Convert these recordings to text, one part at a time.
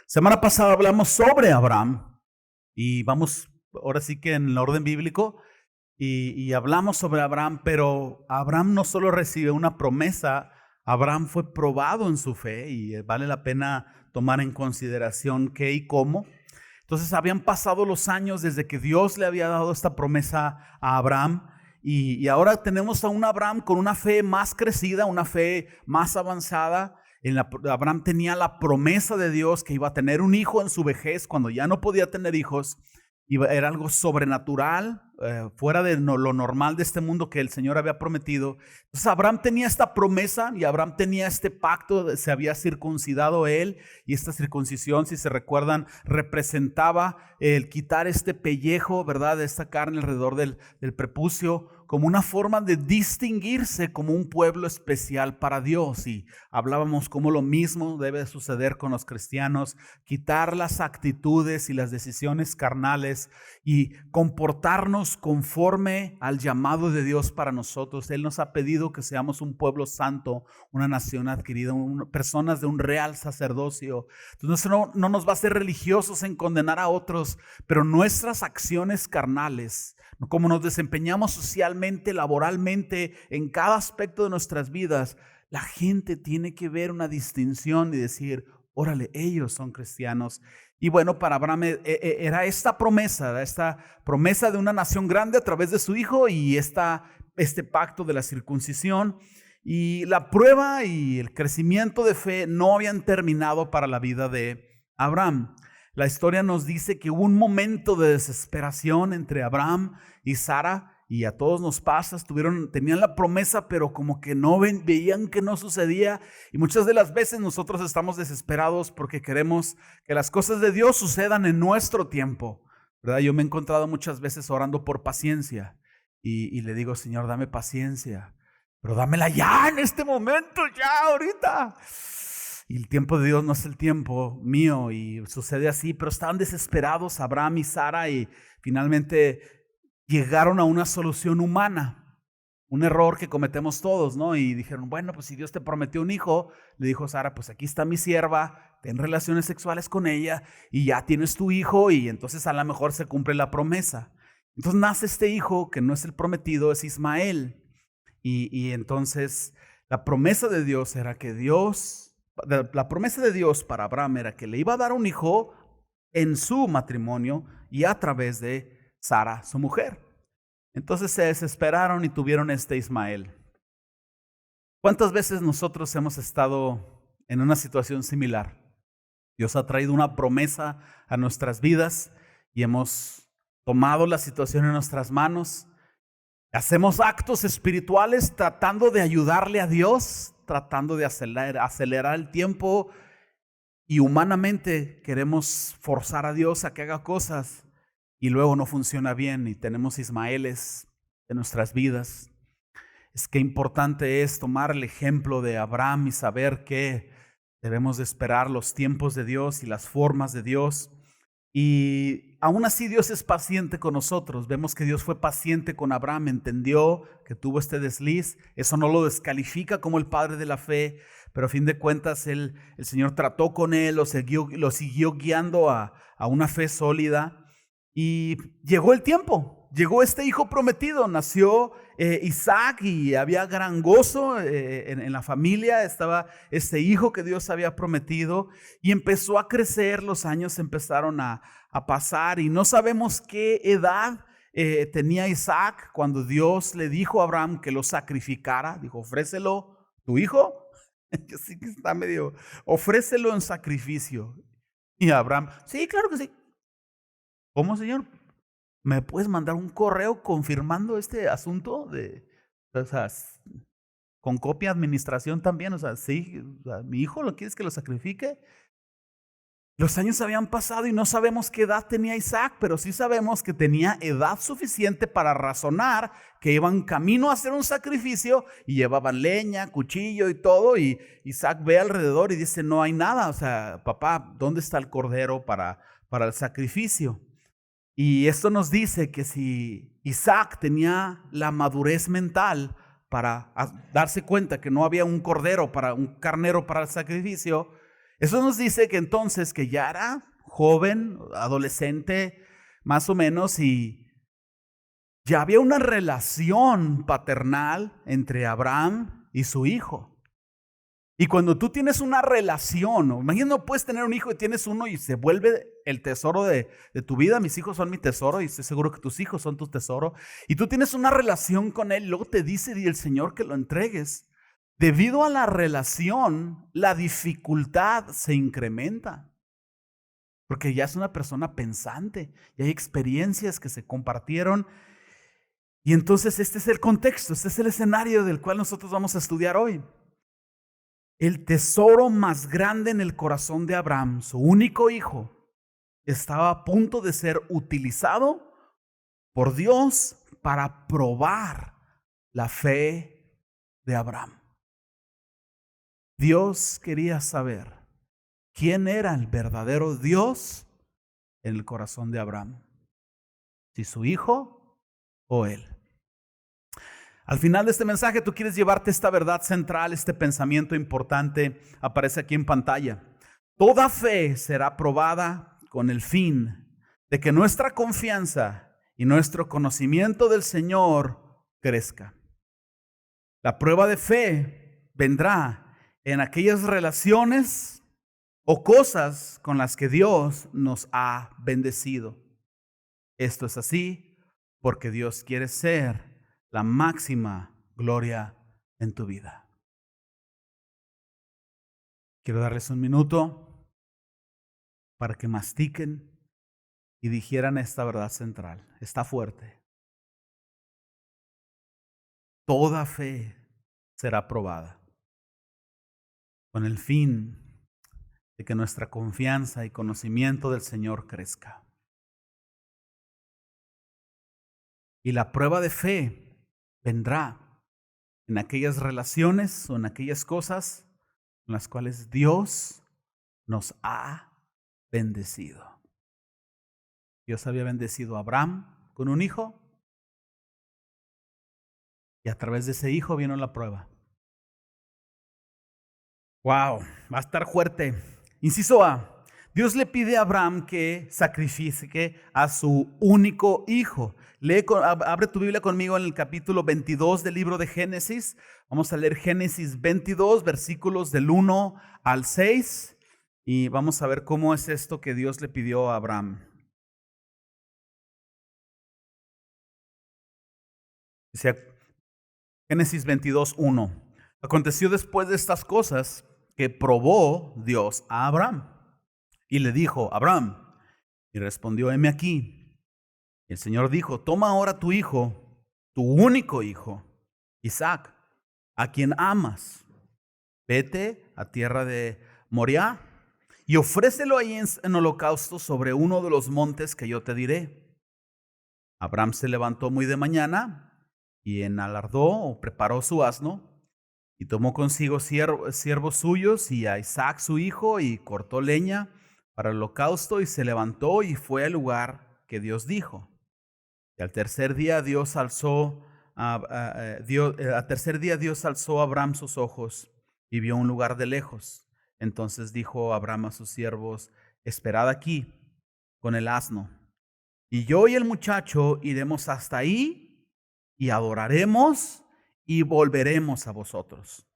Semana pasada hablamos sobre Abraham y vamos ahora sí que en el orden bíblico y hablamos sobre Abraham, pero Abraham no solo recibe una promesa, Abraham fue probado en su fe y vale la pena tomar en consideración qué y cómo. Entonces habían pasado los años desde que Dios le había dado esta promesa a Abraham y ahora tenemos a un Abraham con una fe más crecida, una fe más avanzada. Abraham tenía la promesa de Dios que iba a tener un hijo en su vejez cuando ya no podía tener hijos. Era algo sobrenatural, fuera de lo normal de este mundo que el Señor había prometido. Entonces Abraham tenía esta promesa y Abraham tenía este pacto, se había circuncidado él, y esta circuncisión, si se recuerdan, representaba el quitar este pellejo, ¿verdad?, de esta carne alrededor del prepucio, como una forma de distinguirse como un pueblo especial para Dios. Y hablábamos cómo lo mismo debe suceder con los cristianos: quitar las actitudes y las decisiones carnales y comportarnos conforme al llamado de Dios para nosotros. Él nos ha pedido que seamos un pueblo santo, una nación adquirida, personas de un real sacerdocio. Entonces no nos va a hacer religiosos en condenar a otros, pero nuestras acciones carnales, como nos desempeñamos socialmente, laboralmente, en cada aspecto de nuestras vidas, la gente tiene que ver una distinción y decir: órale, ellos son cristianos. Y bueno, para Abraham era esta promesa de una nación grande a través de su hijo, y este pacto de la circuncisión. Y la prueba y el crecimiento de fe no habían terminado para la vida de Abraham. La historia nos dice que hubo un momento de desesperación entre Abraham y Sara, y a todos nos pasa. Tenían la promesa, pero como que no veían que no sucedía. Y muchas de las veces nosotros estamos desesperados porque queremos que las cosas de Dios sucedan en nuestro tiempo, ¿verdad? Yo me he encontrado muchas veces orando por paciencia y le digo: Señor, dame paciencia, pero dámela ya, en este momento, ya, ahorita. Y el tiempo de Dios no es el tiempo mío, y sucede así. Pero estaban desesperados Abraham y Sara, y finalmente llegaron a una solución humana, un error que cometemos todos, ¿no? Y dijeron: bueno, pues si Dios te prometió un hijo, le dijo Sara, pues aquí está mi sierva, ten relaciones sexuales con ella y ya tienes tu hijo, y entonces a lo mejor se cumple la promesa. Entonces nace este hijo que no es el prometido, es Ismael. Y entonces la promesa de Dios para Abraham era que le iba a dar un hijo en su matrimonio y a través de Sara, su mujer. Entonces se desesperaron y tuvieron este Ismael. ¿Cuántas veces nosotros hemos estado en una situación similar? Dios ha traído una promesa a nuestras vidas y hemos tomado la situación en nuestras manos. Hacemos actos espirituales tratando de ayudarle a Dios, tratando de acelerar el tiempo, y humanamente queremos forzar a Dios a que haga cosas, y luego no funciona bien y tenemos Ismaeles en nuestras vidas. Es que importante es tomar el ejemplo de Abraham y saber que debemos de esperar los tiempos de Dios y las formas de Dios. Y aún así Dios es paciente con nosotros. Vemos que Dios fue paciente con Abraham, entendió que tuvo este desliz. Eso no lo descalifica como el padre de la fe, pero a fin de cuentas el Señor trató con él, lo siguió guiando a una fe sólida. Y llegó el tiempo, llegó este hijo prometido, nació Isaac, y había gran gozo en la familia. Estaba este hijo que Dios había prometido, y empezó a crecer, los años empezaron a pasar, y no sabemos qué edad tenía Isaac cuando Dios le dijo a Abraham que lo sacrificara. Dijo: ofrécelo, tu hijo. Yo sí que está medio, ofrécelo en sacrificio. Y Abraham: sí, claro que sí. ¿Cómo, Señor? ¿Me puedes mandar un correo confirmando este asunto? O sea, con copia de administración también. O sea, sí, o sea, mi hijo, ¿lo quieres que lo sacrifique? Los años habían pasado y no sabemos qué edad tenía Isaac, pero sí sabemos que tenía edad suficiente para razonar que iban camino a hacer un sacrificio, y llevaban leña, cuchillo y todo. Y Isaac ve alrededor y dice: no hay nada. O sea, papá, ¿dónde está el cordero para el sacrificio? Y esto nos dice que si Isaac tenía la madurez mental para darse cuenta que no había un cordero, un carnero para el sacrificio, Eso nos dice que entonces que ya era joven, adolescente, más o menos, y ya había una relación paternal entre Abraham y su hijo. Y cuando tú tienes una relación, imagínate, no puedes tener un hijo y tienes uno y se vuelve el tesoro de tu vida. Mis hijos son mi tesoro y estoy seguro que tus hijos son tu tesoro. Y tú tienes una relación con él, luego te dice el Señor que lo entregues. Debido a la relación, la dificultad se incrementa. Porque ya es una persona pensante y hay experiencias que se compartieron. Y entonces este es el contexto, este es el escenario del cual nosotros vamos a estudiar hoy. El tesoro más grande en el corazón de Abraham, su único hijo, estaba a punto de ser utilizado por Dios para probar la fe de Abraham. Dios quería saber quién era el verdadero Dios en el corazón de Abraham, si su hijo o él. Al final de este mensaje tú quieres llevarte esta verdad central, este pensamiento importante, aparece aquí en pantalla. Toda fe será probada con el fin de que nuestra confianza y nuestro conocimiento del Señor crezca. La prueba de fe vendrá en aquellas relaciones o cosas con las que Dios nos ha bendecido. Esto es así porque Dios quiere ser la máxima gloria en tu vida. Quiero darles un minuto para que mastiquen y digieran esta verdad central. Está fuerte. Toda fe será probada con el fin de que nuestra confianza y conocimiento del Señor crezca. Y la prueba de fe vendrá en aquellas relaciones o en aquellas cosas en las cuales Dios nos ha bendecido. Dios había bendecido a Abraham con un hijo y a través de ese hijo vino la prueba. Wow, va a estar fuerte. Inciso A. Dios le pide a Abraham que sacrifique a su único hijo. Abre tu Biblia conmigo en el capítulo 22 del libro de Génesis. Vamos a leer Génesis 22, versículos del 1 al 6. Y vamos a ver cómo es esto que Dios le pidió a Abraham. Dice Génesis 22, 1. Aconteció después de estas cosas que probó Dios a Abraham. Y le dijo, Abraham, y respondió, heme aquí. Y el Señor dijo, toma ahora tu hijo, tu único hijo, Isaac, a quien amas. Vete a tierra de Moriah y ofrécelo ahí en holocausto sobre uno de los montes que yo te diré. Abraham se levantó muy de mañana y enalardó o preparó su asno y tomó consigo siervos suyos y a Isaac su hijo y cortó leña para el holocausto y se levantó y fue al lugar que Dios dijo. Y al tercer día Dios alzó a Abraham sus ojos y vio un lugar de lejos. Entonces dijo Abraham a sus siervos, esperad aquí con el asno. Y yo y el muchacho iremos hasta ahí y adoraremos y volveremos a vosotros.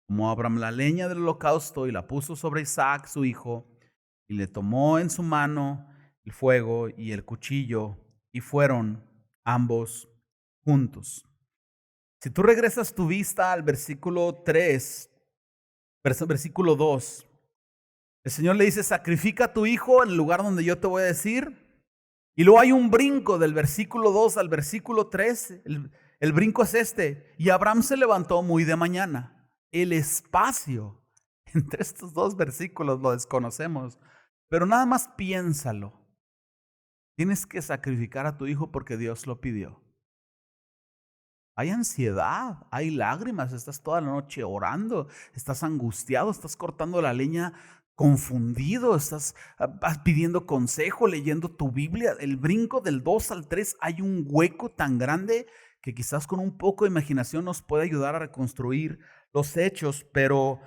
Tomó Abraham la leña del holocausto y la puso sobre Isaac su hijo, y le tomó en su mano el fuego y el cuchillo, y fueron ambos juntos. Si tú regresas tu vista al versículo 3, versículo 2, el Señor le dice, sacrifica a tu hijo en el lugar donde yo te voy a decir. Y luego hay un brinco del versículo 2 al versículo 3. El brinco es este. Y Abraham se levantó muy de mañana. El espacio entre estos dos versículos lo desconocemos. Pero nada más piénsalo. Tienes que sacrificar a tu hijo porque Dios lo pidió. Hay ansiedad, hay lágrimas, estás toda la noche orando, estás angustiado, estás cortando la leña confundido, estás pidiendo consejo, leyendo tu Biblia. El brinco del 2 al 3 hay un hueco tan grande que quizás con un poco de imaginación nos puede ayudar a reconstruir los hechos, pero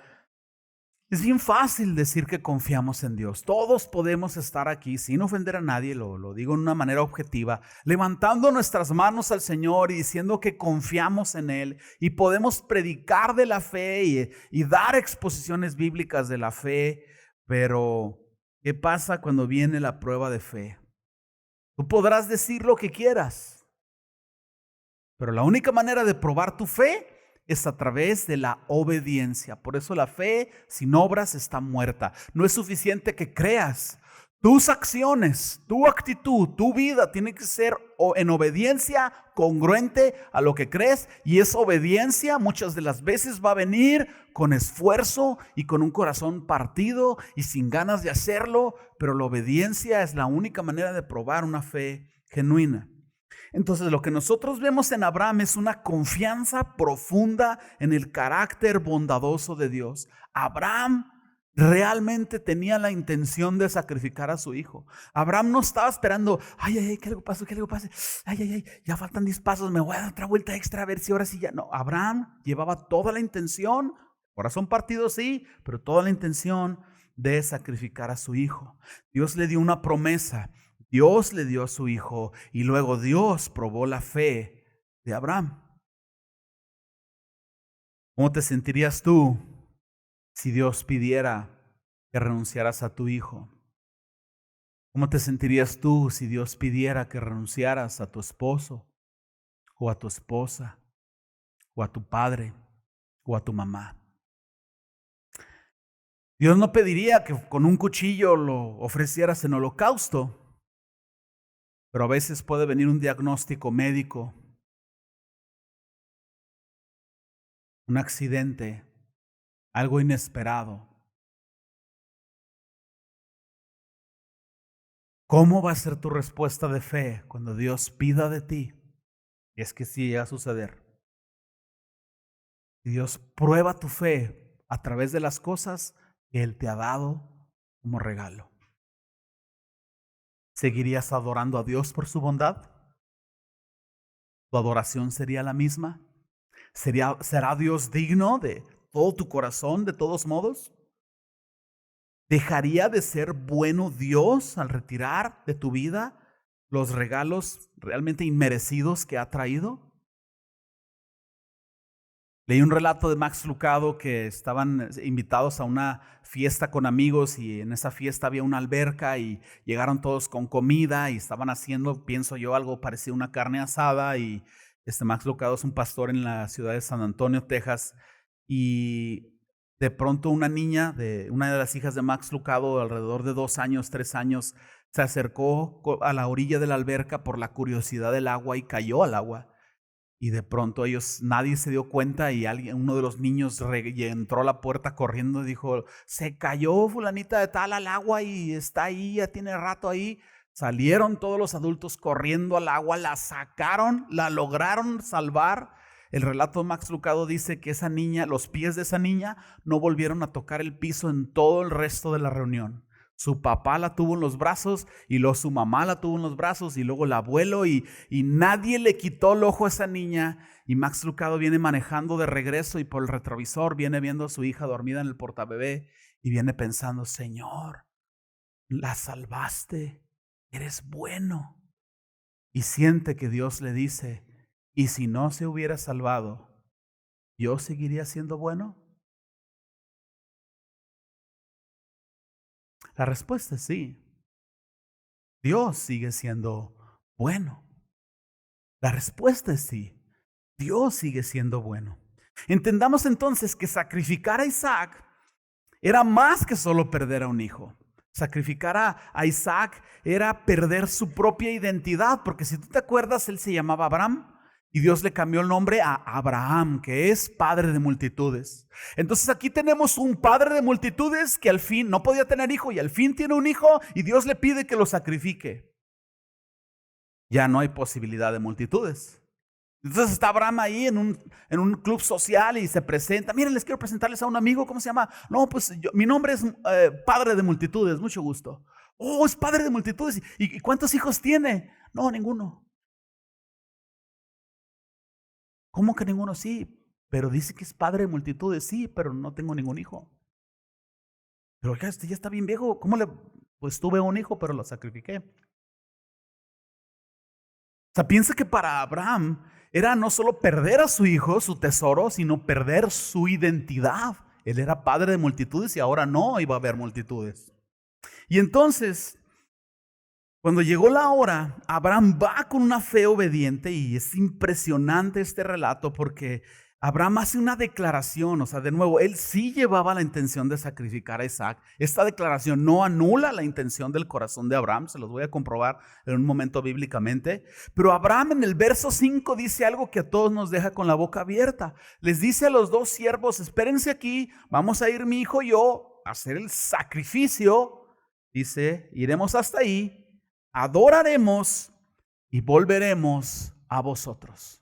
Es bien fácil decir que confiamos en Dios. Todos podemos estar aquí sin ofender a nadie, lo digo en una manera objetiva, levantando nuestras manos al Señor y diciendo que confiamos en Él y podemos predicar de la fe y dar exposiciones bíblicas de la fe, pero ¿qué pasa cuando viene la prueba de fe? Tú podrás decir lo que quieras, pero la única manera de probar tu fe es a través de la obediencia. Por eso la fe sin obras está muerta. No es suficiente que creas. Tus acciones, tu actitud, tu vida tiene que ser en obediencia congruente a lo que crees. Y esa obediencia muchas de las veces va a venir con esfuerzo y con un corazón partido y sin ganas de hacerlo. Pero la obediencia es la única manera de probar una fe genuina. Entonces lo que nosotros vemos en Abraham es una confianza profunda en el carácter bondadoso de Dios. Abraham realmente tenía la intención de sacrificar a su hijo. Abraham no estaba esperando, ay, que algo pase, ay, ya faltan 10 pasos, me voy a dar otra vuelta extra a ver si ahora sí ya. No, Abraham llevaba toda la intención, corazón partido sí, pero toda la intención de sacrificar a su hijo. Dios le dio una promesa. Dios le dio a su hijo y luego Dios probó la fe de Abraham. ¿Cómo te sentirías tú si Dios pidiera que renunciaras a tu hijo? ¿Cómo te sentirías tú si Dios pidiera que renunciaras a tu esposo o a tu esposa o a tu padre o a tu mamá? Dios no pediría que con un cuchillo lo ofrecieras en holocausto. Pero a veces puede venir un diagnóstico médico, un accidente, algo inesperado. ¿Cómo va a ser tu respuesta de fe cuando Dios pida de ti? Y es que sí llega a suceder. Y Dios prueba tu fe a través de las cosas que Él te ha dado como regalo. ¿Seguirías adorando a Dios por su bondad? ¿Tu adoración sería la misma? ¿Será Dios digno de todo tu corazón, de todos modos? ¿Dejaría de ser bueno Dios al retirar de tu vida los regalos realmente inmerecidos que ha traído? Leí un relato de Max Lucado que estaban invitados a una fiesta con amigos y en esa fiesta había una alberca y llegaron todos con comida y estaban haciendo, pienso yo, algo parecido a una carne asada y Max Lucado es un pastor en la ciudad de San Antonio, Texas, y de pronto una niña, una de las hijas de Max Lucado, alrededor de 2 años, 3 años, se acercó a la orilla de la alberca por la curiosidad del agua y cayó al agua. Y de pronto nadie se dio cuenta y uno de los niños entró a la puerta corriendo y dijo, se cayó fulanita de tal al agua y está ahí, ya tiene rato ahí. Salieron todos los adultos corriendo al agua, la sacaron, la lograron salvar. El relato de Max Lucado dice que esa niña, los pies de esa niña no volvieron a tocar el piso en todo el resto de la reunión. Su papá la tuvo en los brazos y luego su mamá la tuvo en los brazos y luego el abuelo y nadie le quitó el ojo a esa niña. Y Max Lucado viene manejando de regreso y por el retrovisor viene viendo a su hija dormida en el portabebé y viene pensando, Señor, la salvaste, eres bueno. Y siente que Dios le dice, ¿y si no se hubiera salvado, yo seguiría siendo bueno? La respuesta es sí. Dios sigue siendo bueno. La respuesta es sí. Dios sigue siendo bueno. Entendamos entonces que sacrificar a Isaac era más que solo perder a un hijo. Sacrificar a Isaac era perder su propia identidad, porque si tú te acuerdas, él se llamaba Abraham y Dios le cambió el nombre a Abraham, que es padre de multitudes. Entonces aquí tenemos un padre de multitudes que al fin no podía tener hijo y al fin tiene un hijo y Dios le pide que lo sacrifique. Ya no hay posibilidad de multitudes. Entonces está Abraham ahí en un club social y se presenta. Miren, les quiero presentarles a un amigo, ¿cómo se llama? No, pues mi nombre es padre de multitudes, mucho gusto. Oh, es padre de multitudes. ¿Y cuántos hijos tiene? No, ninguno. ¿Cómo que ninguno? Sí, pero dice que es padre de multitudes. Sí, pero no tengo ningún hijo. Pero oiga, este ya está bien viejo. ¿Cómo le? Pues tuve un hijo, pero lo sacrifiqué. O sea, piensa que para Abraham era no solo perder a su hijo, su tesoro, sino perder su identidad. Él era padre de multitudes y ahora no iba a haber multitudes. Y entonces, cuando llegó la hora, Abraham va con una fe obediente, y es impresionante este relato porque Abraham hace una declaración. O sea, de nuevo, él sí llevaba la intención de sacrificar a Isaac. Esta declaración no anula la intención del corazón de Abraham, se los voy a comprobar en un momento bíblicamente. Pero Abraham en el verso 5 dice algo que a todos nos deja con la boca abierta. Les dice a los dos siervos: espérense aquí, vamos a ir mi hijo y yo a hacer el sacrificio. Dice: iremos hasta ahí, adoraremos y volveremos a vosotros.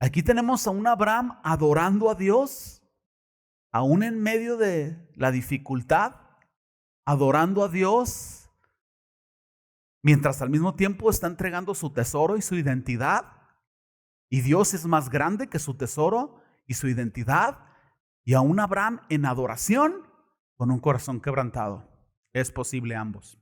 Aquí tenemos a un Abraham adorando a Dios, aún en medio de la dificultad, adorando a Dios, mientras al mismo tiempo está entregando su tesoro y su identidad. Y Dios es más grande que su tesoro y su identidad. Y aún Abraham en adoración con un corazón quebrantado. Es posible ambos.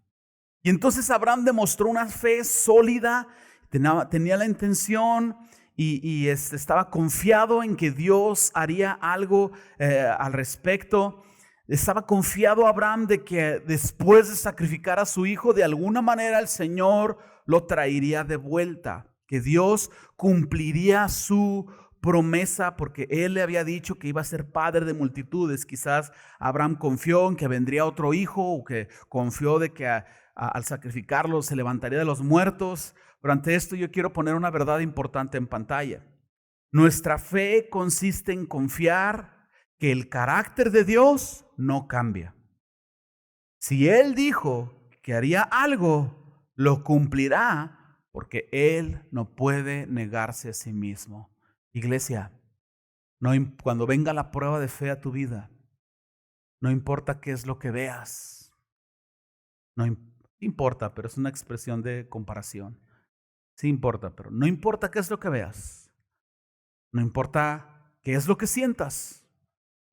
Y entonces Abraham demostró una fe sólida, tenía la intención y estaba confiado en que Dios haría algo al respecto. Estaba confiado Abraham de que después de sacrificar a su hijo, de alguna manera el Señor lo traería de vuelta, que Dios cumpliría su promesa, porque él le había dicho que iba a ser padre de multitudes. Quizás Abraham confió en que vendría otro hijo, o que confió de que al sacrificarlo se levantaría de los muertos. Pero ante esto yo quiero poner una verdad importante en pantalla. Nuestra fe consiste en confiar que el carácter de Dios no cambia. Si Él dijo que haría algo, lo cumplirá, porque Él no puede negarse a sí mismo. Iglesia, cuando venga la prueba de fe a tu vida, no importa qué es lo que veas, no importa, pero es una expresión de comparación. Sí importa, pero no importa qué es lo que veas, no importa qué es lo que sientas,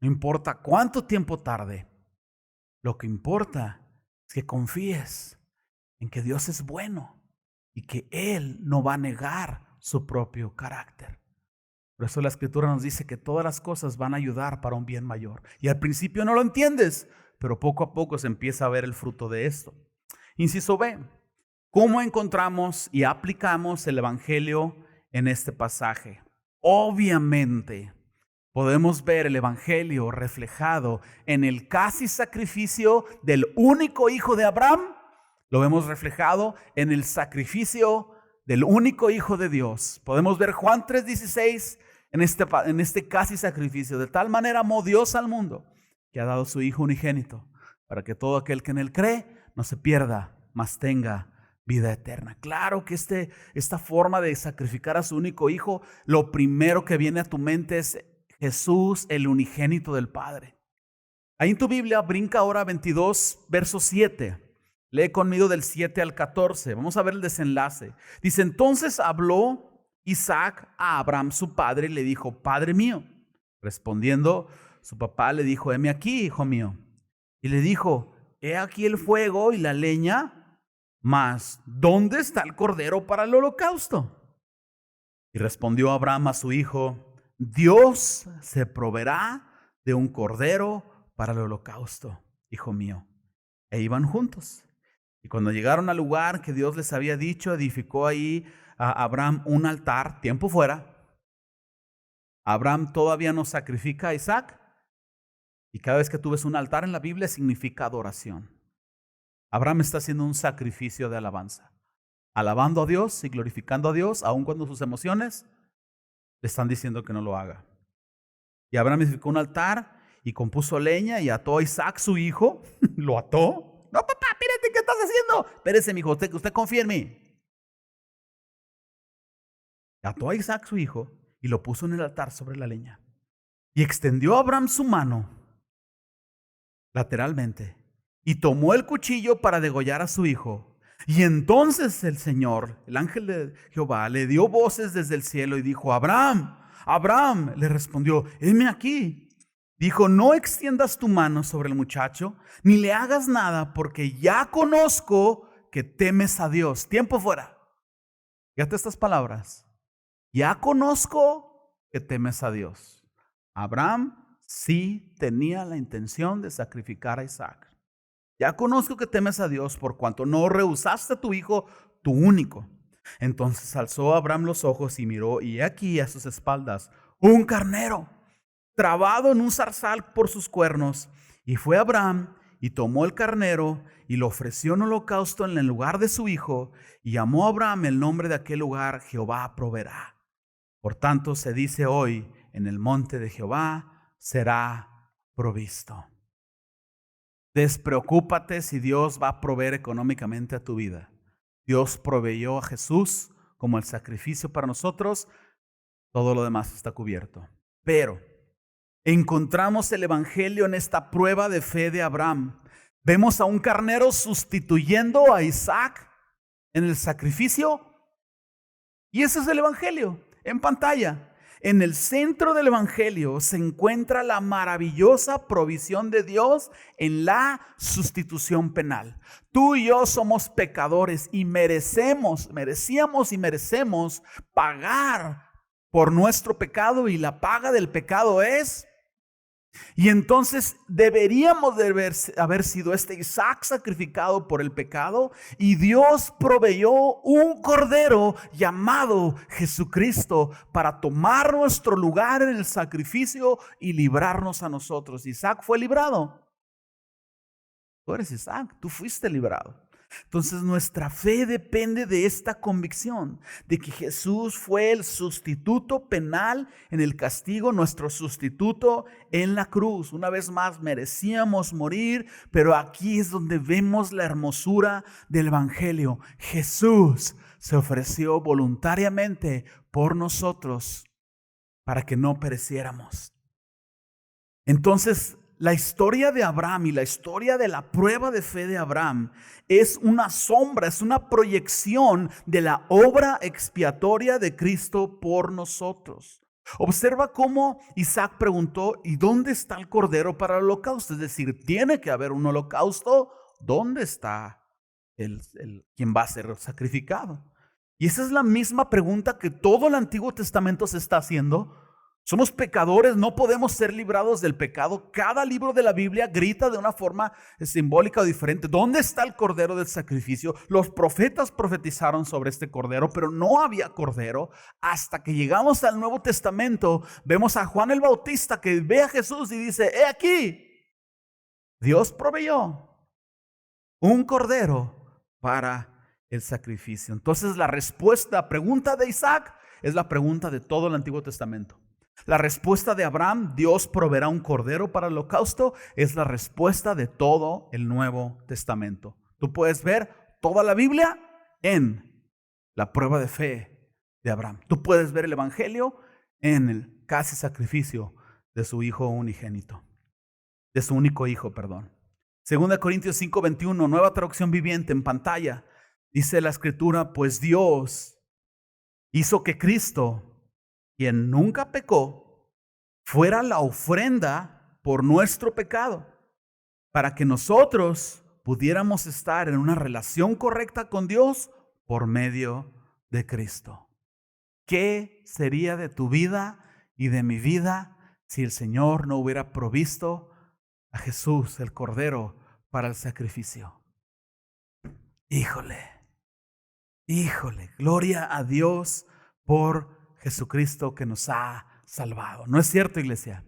no importa cuánto tiempo tarde, lo que importa es que confíes en que Dios es bueno y que Él no va a negar su propio carácter. Por eso la Escritura nos dice que todas las cosas van a ayudar para un bien mayor. Y al principio no lo entiendes, pero poco a poco se empieza a ver el fruto de esto. Inciso B. ¿Cómo encontramos y aplicamos el Evangelio en este pasaje? Obviamente, podemos ver el Evangelio reflejado en el casi sacrificio del único hijo de Abraham. Lo vemos reflejado en el sacrificio del único hijo de Dios. Podemos ver Juan 3:16 en este casi sacrificio. De tal manera amó Dios al mundo, que ha dado su Hijo unigénito, para que todo aquel que en él cree no se pierda, mas tenga vida eterna. Claro que esta forma de sacrificar a su único hijo, lo primero que viene a tu mente es Jesús, el unigénito del Padre. Ahí en tu Biblia, brinca ahora 22, verso 7. Lee conmigo del 7 al 14. Vamos a ver el desenlace. Dice: entonces habló Isaac a Abraham su padre y le dijo: Padre mío. Respondiendo, su papá le dijo: heme aquí, hijo mío. Y le dijo: he aquí el fuego y la leña, mas ¿dónde está el cordero para el holocausto? Y respondió Abraham a su hijo: Dios se proveerá de un cordero para el holocausto, hijo mío. E iban juntos. Y cuando llegaron al lugar que Dios les había dicho, edificó ahí a Abraham un altar. Tiempo fuera. Abraham todavía no sacrifica a Isaac. Y cada vez que tú ves un altar en la Biblia significa adoración. Abraham está haciendo un sacrificio de alabanza, alabando a Dios y glorificando a Dios, aun cuando sus emociones le están diciendo que no lo haga. Y Abraham edificó un altar y compuso leña y ató a Isaac su hijo. Lo ató. No, papá, espérate, ¿qué estás haciendo? Espérese, mijo, usted confía en mí. Ató a Isaac su hijo y lo puso en el altar sobre la leña. Y extendió a Abraham su mano lateralmente y tomó el cuchillo para degollar a su hijo. Y entonces el Señor, el ángel de Jehová, le dio voces desde el cielo y dijo: Abraham, Abraham. Le respondió: heme aquí. Dijo: no extiendas tu mano sobre el muchacho, ni le hagas nada, porque ya conozco que temes a Dios. Tiempo fuera. Fíjate estas palabras. Ya conozco que temes a Dios. Abraham sí tenía la intención de sacrificar a Isaac. Ya conozco que temes a Dios por cuanto no rehusaste a tu hijo, tu único. Entonces alzó Abraham los ojos y miró, y he aquí a sus espaldas un carnero trabado en un zarzal por sus cuernos. Y fue Abraham y tomó el carnero y lo ofreció en holocausto en el lugar de su hijo. Y llamó a Abraham el nombre de aquel lugar: Jehová proveerá. Por tanto se dice hoy: en el monte de Jehová será provisto. Despreocúpate si Dios va a proveer económicamente a tu vida. Dios proveyó a Jesús como el sacrificio para nosotros. Todo lo demás está cubierto. Pero encontramos el evangelio en esta prueba de fe de Abraham. Vemos a un carnero sustituyendo a Isaac en el sacrificio. Y ese es el evangelio en pantalla. En el centro del evangelio se encuentra la maravillosa provisión de Dios en la sustitución penal. Tú y yo somos pecadores y merecíamos pagar por nuestro pecado, y la paga del pecado es... Y entonces deberíamos de haber sido este Isaac sacrificado por el pecado, y Dios proveyó un cordero llamado Jesucristo para tomar nuestro lugar en el sacrificio y librarnos a nosotros. Isaac fue librado. Tú eres Isaac, tú fuiste librado. Entonces nuestra fe depende de esta convicción, de que Jesús fue el sustituto penal en el castigo, nuestro sustituto en la cruz. Una vez más, merecíamos morir, pero aquí es donde vemos la hermosura del evangelio. Jesús se ofreció voluntariamente por nosotros para que no pereciéramos. Entonces, la historia de Abraham y la historia de la prueba de fe de Abraham es una sombra, es una proyección de la obra expiatoria de Cristo por nosotros. Observa cómo Isaac preguntó: ¿y dónde está el cordero para el holocausto? Es decir, tiene que haber un holocausto. ¿Dónde está quien va a ser sacrificado? Y esa es la misma pregunta que todo el Antiguo Testamento se está haciendo. Somos pecadores, no podemos ser librados del pecado. Cada libro de la Biblia grita de una forma simbólica o diferente: ¿dónde está el cordero del sacrificio? Los profetas profetizaron sobre este cordero, pero no había cordero. Hasta que llegamos al Nuevo Testamento, vemos a Juan el Bautista que ve a Jesús y dice: he aquí, Dios proveyó un cordero para el sacrificio. Entonces la pregunta de Isaac es la pregunta de todo el Antiguo Testamento. La respuesta de Abraham: Dios proveerá un cordero para el holocausto, es la respuesta de todo el Nuevo Testamento. Tú puedes ver toda la Biblia en la prueba de fe de Abraham. Tú puedes ver el evangelio en el casi sacrificio de su hijo unigénito, de su único hijo, perdón. 2 Corintios 5:21, Nueva Traducción Viviente en pantalla. Dice la escritura: pues Dios hizo que Cristo, quien nunca pecó, fuera la ofrenda por nuestro pecado, para que nosotros pudiéramos estar en una relación correcta con Dios por medio de Cristo. ¿Qué sería de tu vida y de mi vida si el Señor no hubiera provisto a Jesús, el Cordero, para el sacrificio? Híjole, gloria a Dios por Jesucristo que nos ha salvado. ¿No es cierto, iglesia?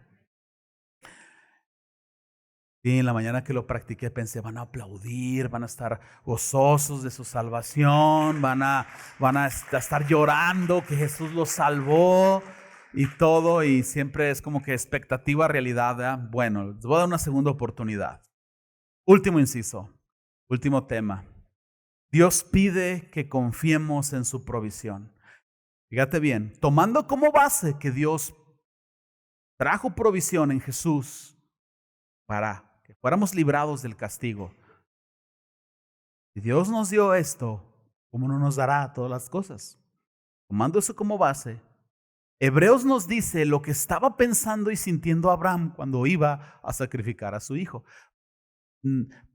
Y en la mañana que lo practiqué pensé: van a aplaudir, van a estar gozosos de su salvación, van a estar llorando que Jesús los salvó y todo, y siempre es como que expectativa, realidad, ¿verdad? Bueno, les voy a dar una segunda oportunidad. Último inciso, último tema. Dios pide que confiemos en su provisión. Fíjate bien, tomando como base que Dios trajo provisión en Jesús para que fuéramos librados del castigo. Si Dios nos dio esto, ¿cómo no nos dará todas las cosas? Tomando eso como base, Hebreos nos dice lo que estaba pensando y sintiendo Abraham cuando iba a sacrificar a su hijo.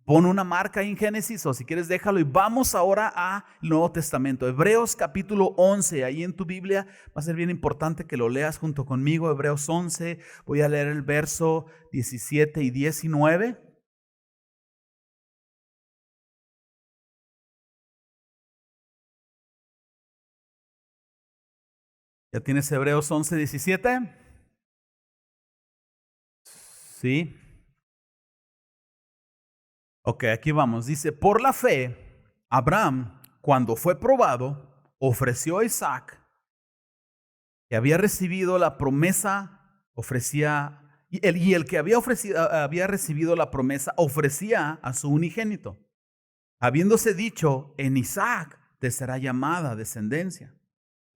Pon una marca en Génesis, o si quieres déjalo, y vamos ahora al Nuevo Testamento. Hebreos capítulo 11, ahí en tu Biblia va a ser bien importante que lo leas junto conmigo. Hebreos 11, voy a leer el verso 17 y 19. ¿Ya tienes Hebreos 11, 17? Sí. Ok, aquí vamos. Dice, por la fe, Abraham, cuando fue probado, ofreció a Isaac, que había recibido la promesa, y el que había recibido la promesa, ofrecía a su unigénito, habiéndose dicho, en Isaac te será llamada descendencia.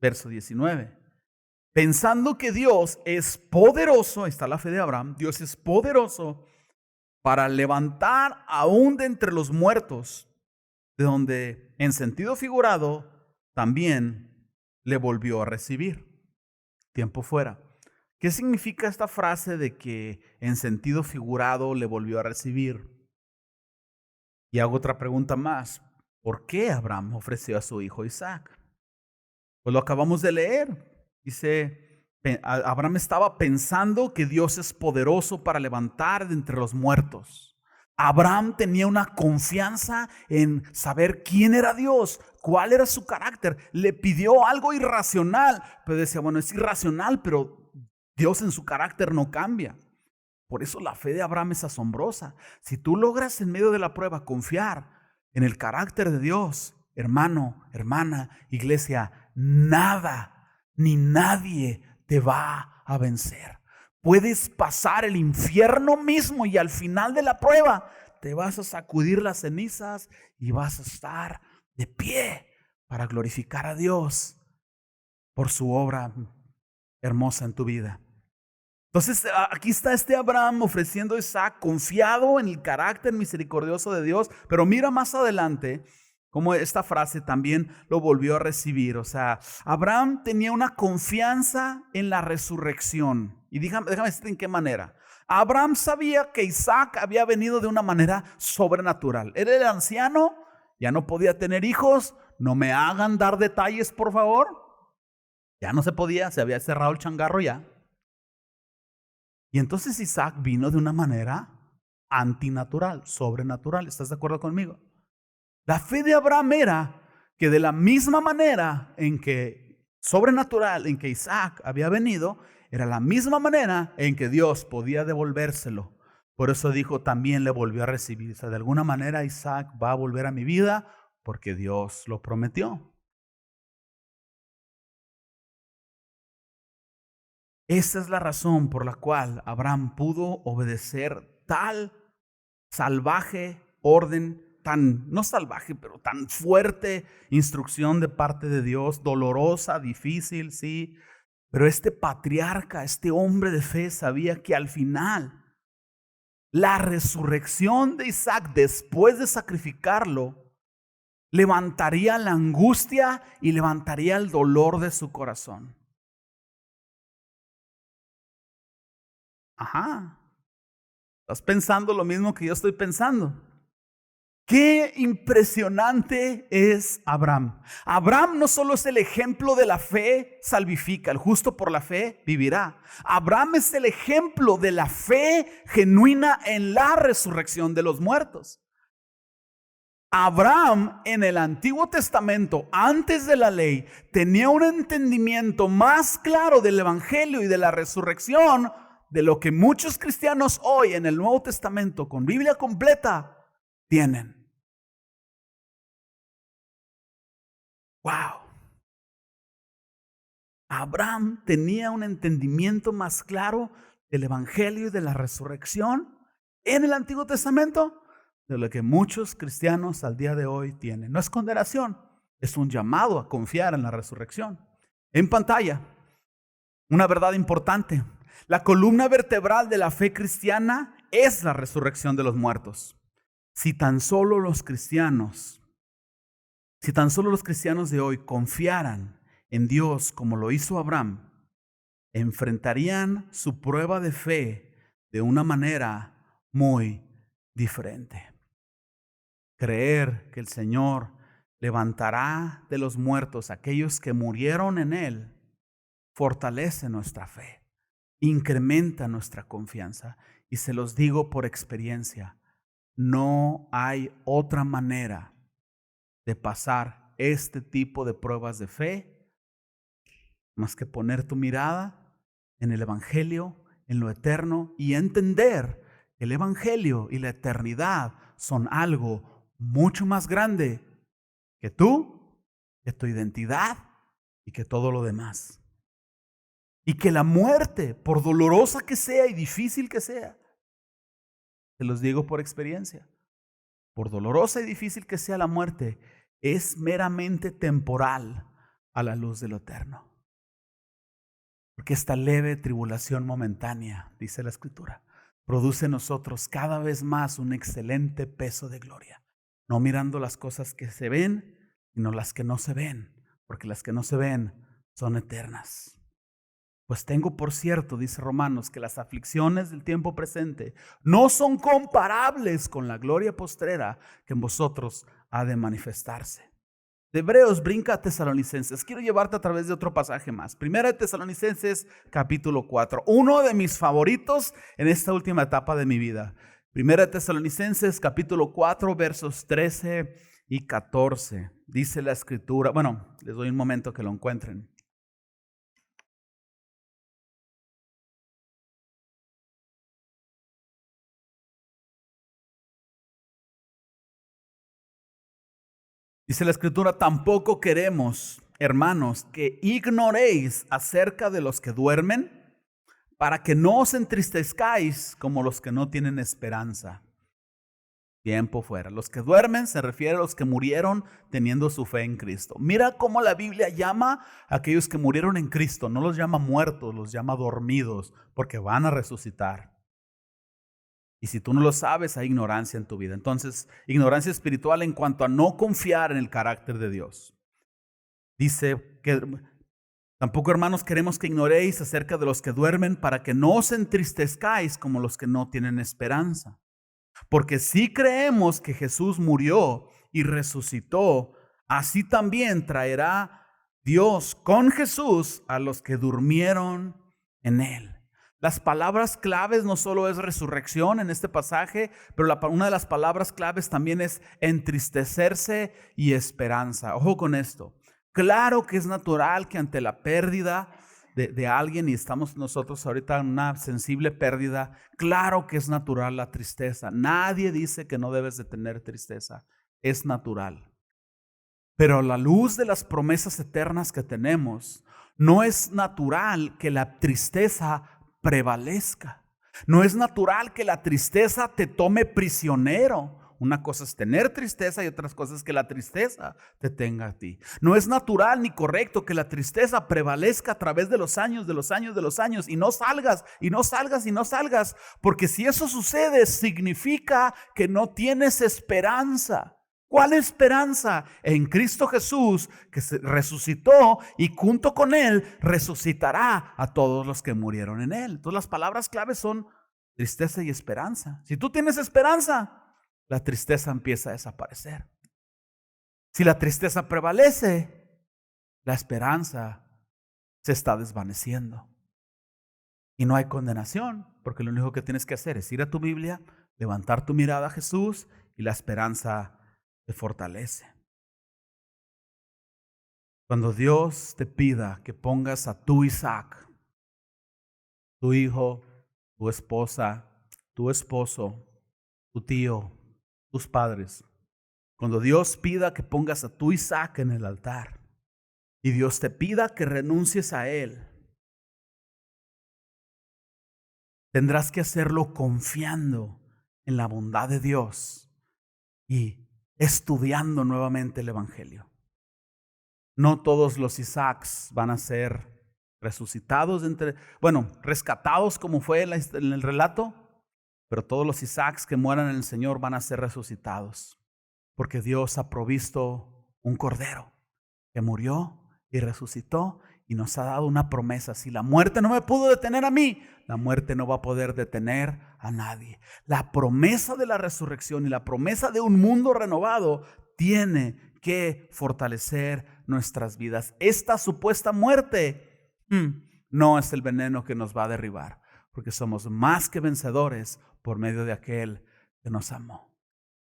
Verso 19. Pensando que Dios es poderoso, ahí está la fe de Abraham, Dios es poderoso para levantar aún de entre los muertos, de donde en sentido figurado también le volvió a recibir. Tiempo fuera. ¿Qué significa esta frase de que en sentido figurado le volvió a recibir? Y hago otra pregunta más. ¿Por qué Abraham ofreció a su hijo Isaac? Pues lo acabamos de leer. Dice, Abraham estaba pensando que Dios es poderoso para levantar de entre los muertos. Abraham tenía una confianza en saber quién era Dios, cuál era su carácter. Le pidió algo irracional, pero decía, bueno, es irracional, pero Dios en su carácter no cambia. Por eso la fe de Abraham es asombrosa. Si tú logras en medio de la prueba confiar en el carácter de Dios, hermano, hermana, iglesia, nada ni nadie te va a vencer. Puedes pasar el infierno mismo y al final de la prueba te vas a sacudir las cenizas y vas a estar de pie para glorificar a Dios por su obra hermosa en tu vida. Entonces aquí está este Abraham ofreciendo a Isaac, confiado en el carácter misericordioso de Dios, pero mira más adelante como esta frase también lo volvió a recibir. O sea, Abraham tenía una confianza en la resurrección. Y déjame decirte en qué manera. Abraham sabía que Isaac había venido de una manera sobrenatural. Él era anciano, ya no podía tener hijos. No me hagan dar detalles, por favor. Ya no se podía, se había cerrado el changarro ya. Y entonces Isaac vino de una manera antinatural, sobrenatural. ¿Estás de acuerdo conmigo? La fe de Abraham era que de la misma manera en que sobrenatural, en que Isaac había venido, era la misma manera en que Dios podía devolvérselo. Por eso dijo, también le volvió a recibir. O sea, de alguna manera Isaac va a volver a mi vida porque Dios lo prometió. Esa es la razón por la cual Abraham pudo obedecer tal salvaje orden, tan, no salvaje, pero tan fuerte instrucción de parte de Dios, dolorosa, difícil, sí. Pero este patriarca, este hombre de fe sabía que al final la resurrección de Isaac después de sacrificarlo levantaría la angustia y levantaría el dolor de su corazón. Ajá. ¿Estás pensando lo mismo que yo estoy pensando? Qué impresionante es Abraham. Abraham no solo es el ejemplo de la fe salvifica, el justo por la fe vivirá. Abraham es el ejemplo de la fe genuina en la resurrección de los muertos. Abraham en el Antiguo Testamento, antes de la ley, tenía un entendimiento más claro del Evangelio y de la resurrección de lo que muchos cristianos hoy en el Nuevo Testamento con Biblia completa tienen. Wow. Abraham tenía un entendimiento más claro del Evangelio y de la resurrección en el Antiguo Testamento de lo que muchos cristianos al día de hoy tienen. No es condenación, es un llamado a confiar en la resurrección. En pantalla, una verdad importante. La columna vertebral de la fe cristiana es la resurrección de los muertos. Si tan solo los cristianos de hoy confiaran en Dios como lo hizo Abraham, enfrentarían su prueba de fe de una manera muy diferente. Creer que el Señor levantará de los muertos a aquellos que murieron en Él fortalece nuestra fe, incrementa nuestra confianza. Y se los digo por experiencia, no hay otra manera de pasar este tipo de pruebas de fe más que poner tu mirada en el Evangelio, en lo eterno, y entender que el Evangelio y la eternidad son algo mucho más grande que tú, que tu identidad y que todo lo demás. Y que la muerte, por dolorosa que sea y difícil que sea, se los digo por experiencia, por dolorosa y difícil que sea la muerte, es meramente temporal a la luz de lo eterno. Porque esta leve tribulación momentánea, dice la Escritura, produce en nosotros cada vez más un excelente peso de gloria. No mirando las cosas que se ven, sino las que no se ven, porque las que no se ven son eternas. Pues tengo por cierto, dice Romanos, que las aflicciones del tiempo presente no son comparables con la gloria postrera que en vosotros ha de manifestarse. De Hebreos brinca a Tesalonicenses. Quiero llevarte a través de otro pasaje más. Primera de Tesalonicenses, capítulo 4. Uno de mis favoritos en esta última etapa de mi vida. Primera de Tesalonicenses, capítulo 4, versos 13 y 14. Dice la Escritura. Bueno, les doy un momento que lo encuentren. Dice la Escritura, tampoco queremos, hermanos, que ignoréis acerca de los que duermen, para que no os entristezcáis como los que no tienen esperanza. Tiempo fuera. Los que duermen se refiere a los que murieron teniendo su fe en Cristo. Mira cómo la Biblia llama a aquellos que murieron en Cristo. No los llama muertos, los llama dormidos, porque van a resucitar. Y si tú no lo sabes, hay ignorancia en tu vida. Entonces, ignorancia espiritual en cuanto a no confiar en el carácter de Dios. Dice que tampoco, hermanos, queremos que ignoréis acerca de los que duermen para que no os entristezcáis como los que no tienen esperanza. Porque si creemos que Jesús murió y resucitó, así también traerá Dios con Jesús a los que durmieron en Él. Las palabras claves no solo es resurrección en este pasaje, pero una de las palabras claves también es entristecerse y esperanza. Ojo con esto. Claro que es natural que ante la pérdida de alguien, y estamos nosotros ahorita en una sensible pérdida, claro que es natural la tristeza. Nadie dice que no debes de tener tristeza. Es natural. Pero a la luz de las promesas eternas que tenemos, no es natural que la tristeza prevalezca. No es natural que la tristeza te tome prisionero. Una cosa es tener tristeza y otras cosas es que la tristeza te tenga a ti. No es natural ni correcto que la tristeza prevalezca a través de los años, y no salgas, porque si eso sucede, significa que no tienes esperanza. ¿Cuál esperanza? En Cristo Jesús, que se resucitó y junto con Él resucitará a todos los que murieron en Él. Entonces las palabras claves son tristeza y esperanza. Si tú tienes esperanza, la tristeza empieza a desaparecer. Si la tristeza prevalece, la esperanza se está desvaneciendo. Y no hay condenación, porque lo único que tienes que hacer es ir a tu Biblia, levantar tu mirada a Jesús y la esperanza te fortalece. Cuando Dios te pida que pongas a tu Isaac, tu hijo, tu esposa, tu esposo, tu tío, tus padres, cuando Dios pida que pongas a tu Isaac en el altar y Dios te pida que renuncies a él, tendrás que hacerlo confiando en la bondad de Dios y estudiando nuevamente el Evangelio. No todos los Isaacs van a ser resucitados, rescatados como fue en el relato, pero todos los Isaacs que mueran en el Señor van a ser resucitados, porque Dios ha provisto un cordero que murió y resucitó Y nos ha dado una promesa: si la muerte no me pudo detener a mí, la muerte no va a poder detener a nadie. La promesa de la resurrección y la promesa de un mundo renovado tiene que fortalecer nuestras vidas. Esta supuesta muerte no es el veneno que nos va a derribar, porque somos más que vencedores por medio de aquel que nos amó.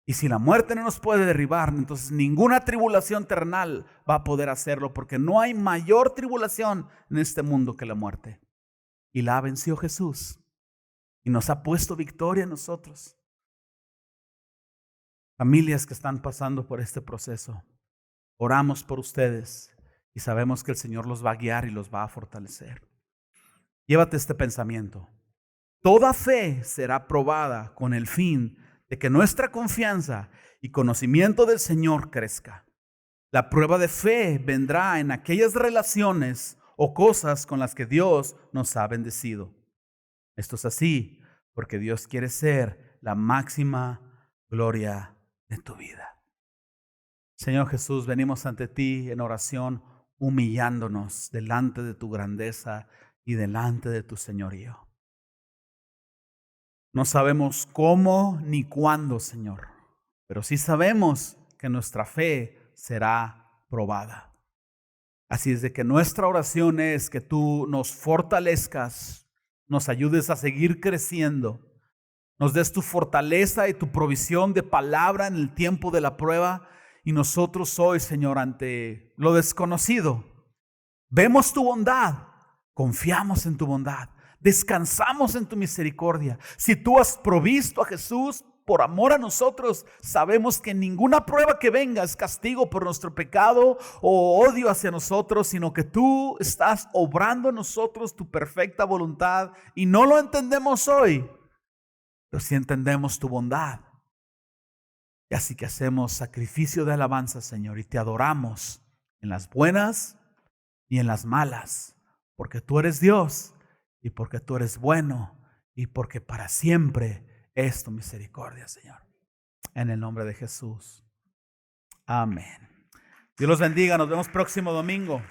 Y si la muerte no nos puede derribar, entonces ninguna tribulación terrenal va a poder hacerlo, porque no hay mayor tribulación en este mundo que la muerte. Y la venció Jesús y nos ha puesto victoria en nosotros. Familias que están pasando por este proceso, oramos por ustedes y sabemos que el Señor los va a guiar y los va a fortalecer. Llévate este pensamiento: toda fe será probada con el fin de que nuestra confianza y conocimiento del Señor crezca. La prueba de fe vendrá en aquellas relaciones o cosas con las que Dios nos ha bendecido. Esto es así porque Dios quiere ser la máxima gloria de tu vida. Señor Jesús, venimos ante ti en oración, humillándonos delante de tu grandeza y delante de tu señorío. No sabemos cómo ni cuándo, Señor, pero sí sabemos que nuestra fe será probada. Así es de que nuestra oración es que tú nos fortalezcas, nos ayudes a seguir creciendo, nos des tu fortaleza y tu provisión de palabra en el tiempo de la prueba. Y nosotros hoy, Señor, ante lo desconocido, vemos tu bondad, confiamos en tu bondad, descansamos en tu misericordia. Si tú has provisto a Jesús por amor a nosotros, sabemos que ninguna prueba que venga es castigo por nuestro pecado o odio hacia nosotros, sino que tú estás obrando en nosotros tu perfecta voluntad. Y no lo entendemos hoy, pero sí entendemos tu bondad. Y así que hacemos sacrificio de alabanza, Señor, y te adoramos en las buenas y en las malas, porque tú eres Dios y porque tú eres bueno y porque para siempre es tu misericordia, Señor. En el nombre de Jesús. Amén. Dios los bendiga. Nos vemos próximo domingo.